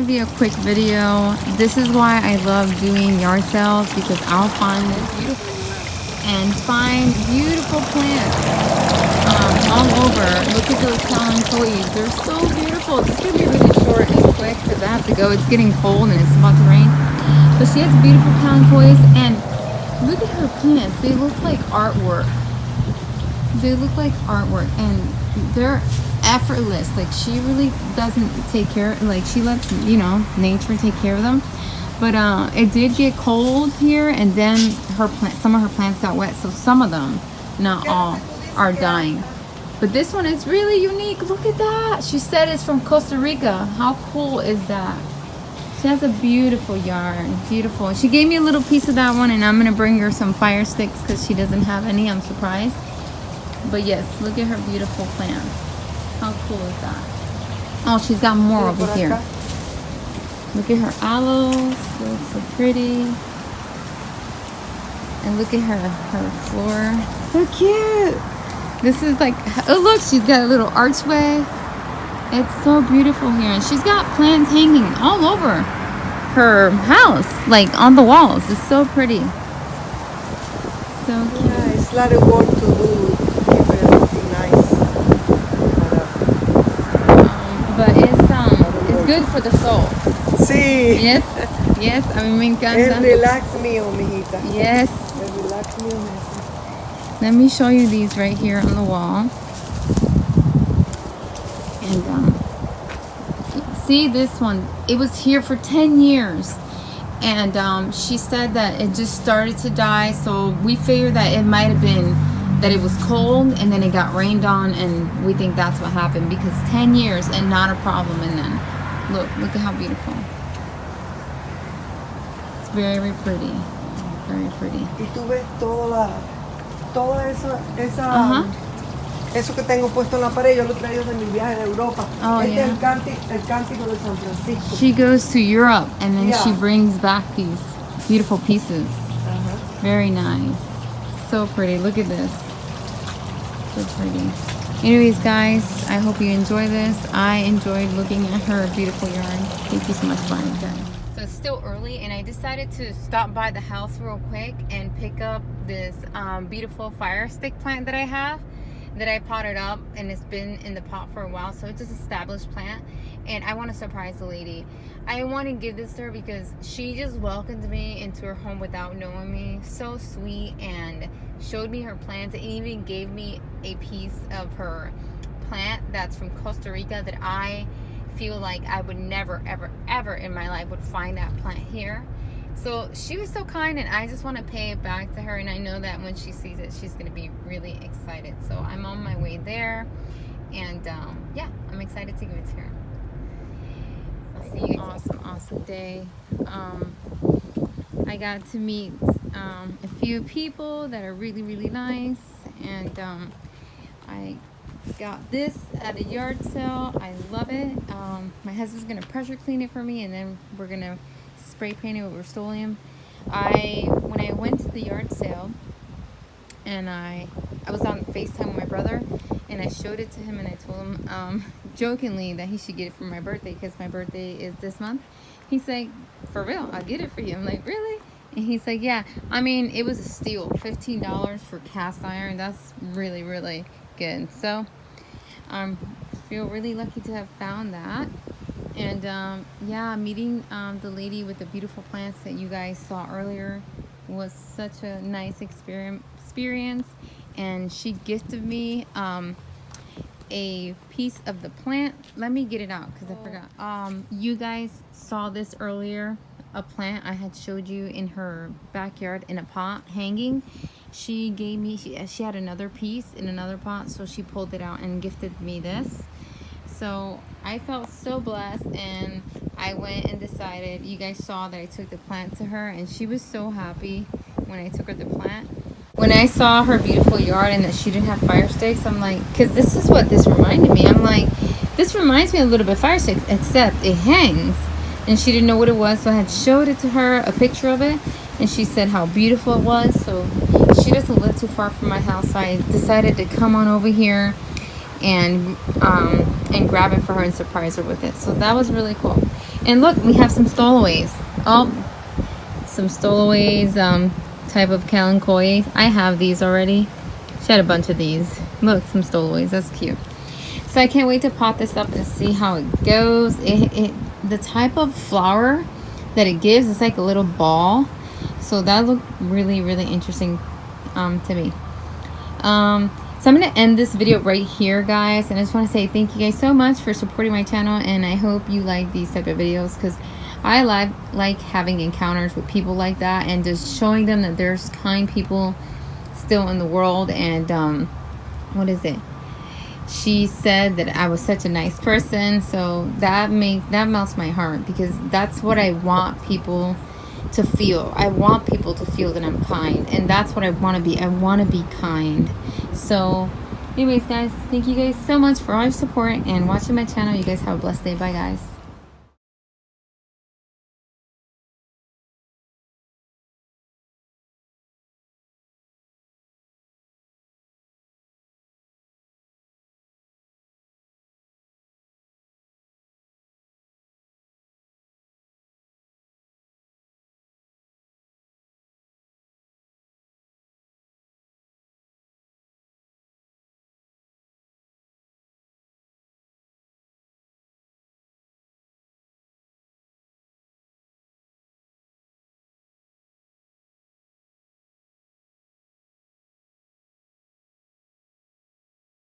be a quick video. This is why I love doing yard sales, because I'll find this beautiful and find beautiful plants all over. Look at those kalanchoes. They're so beautiful. This is going to be really short and quick because I have to go. It's getting cold and it's about to rain. But she has beautiful kalanchoes, and look at her plants. They look like artwork. They look like artwork, and they're effortless. Like, she really doesn't take care, like, she lets, you know, nature take care of them. But it did get cold here, and then some of her plants got wet, so some of them, not all, are dying. But this one is really unique. Look at that. She said it's from Costa Rica. How cool is that? She has a beautiful yard. Beautiful. She gave me a little piece of that one, and I'm gonna bring her some fire sticks because she doesn't have any. I'm surprised. But yes, look at her beautiful plants. How cool is that? Oh, she's got more over here. Look at her aloes. They look so pretty. And look at her floor. So cute. This is like, oh look, she's got a little archway. It's so beautiful here. And she's got plants hanging all over her house, like on the walls. It's so pretty. So cute. Yeah, it's a lot of work to do. Keep everything nice. But it's good for the soul. Sí. Yes, yes, a mí me encanta. Es relax mío, mijita. Yes. Es relax mío. Let me show you these right here on the wall. And see this one, it was here for 10 years. And she said that it just started to die, so we figured that it might have been that it was cold and then it got rained on, and we think that's what happened, because 10 years and not a problem. And then look at how beautiful. It's very pretty, very pretty. Y tú ves toda esa eso que tengo puesto en la pared, yo lo he traído de mi viaje de Europa. Oh, este yeah. es el cántico de San Francisco. She goes to Europe and then Yeah. she brings back these beautiful pieces. Very nice. So pretty. Look at this. So pretty. Anyways, guys, I hope you enjoy this. I enjoyed looking at her beautiful yard. Thank you so much for watching, guys. So it's still early, and I decided to stop by the house real quick and pick up this beautiful fire stick plant that I have, that I potted up, and it's been in the pot for a while. So it's an established plant, and I want to surprise the lady. I want to give this to her because she just welcomed me into her home without knowing me. So sweet, and showed me her plants, and even gave me a piece of her plant that's from Costa Rica that I feel like I would never ever in my life would find that plant here. So she was so kind, and I just want to pay it back to her, and I know that when she sees it, she's going to be really excited. So I'm on my way there, and yeah, I'm excited to give it to her. I'll see you. Awesome day. I got to meet a few people that are really nice, and I got this at a yard sale. I love it. My husband's going to pressure clean it for me, and then we're going to spray paint it with Rust-Oleum. When I went to the yard sale, and I was on FaceTime with my brother, and I showed it to him, and I told him jokingly that he should get it for my birthday, because my birthday is this month. He's like, for real, I'll get it for you. I'm like, really? And he's like, yeah. I mean, it was a steal, $15 for cast iron. That's really good. So I feel really lucky to have found that. And yeah, meeting the lady with the beautiful plants that you guys saw earlier was such a nice experience. And she gifted me a piece of the plant. Let me get it out because I forgot. You guys saw this earlier, a plant I had showed you in her backyard in a pot hanging. She gave me, she had another piece in another pot, so she pulled it out and gifted me this. So I felt so blessed, and I went and decided, you guys saw that I took the plant to her, and she was so happy when I took her the plant. When I saw her beautiful yard and that she didn't have fire sticks, I'm like, because this is what this reminded me. I'm like, this reminds me a little bit of fire sticks, except it hangs. And she didn't know what it was, so I had showed it to her, a picture of it, and she said how beautiful it was. So she doesn't live too far from my house, so I decided to come on over here and grab it for her and surprise her with it. So that was really cool. And look, we have some stowaways. Oh, some stowaways, type of kalanchoe. I have these already. She had a bunch of these. Look, some stowaways. That's cute. So I can't wait to pot this up and see how it goes. The type of flower that it gives is like a little ball. So that looked really, really interesting to me. So I'm going to end this video right here, guys. And I just want to say thank you guys so much for supporting my channel. And I hope you like these type of videos, because I like having encounters with people like that and just showing them that there's kind people still in the world. And what is it? She said that I was such a nice person. So that melts my heart, because that's what I want people to feel. I want people to feel that I'm kind, and that's what I want to be. I want to be kind. So anyways, guys, thank you guys so much for all your support and watching my channel. You guys have a blessed day. Bye, guys.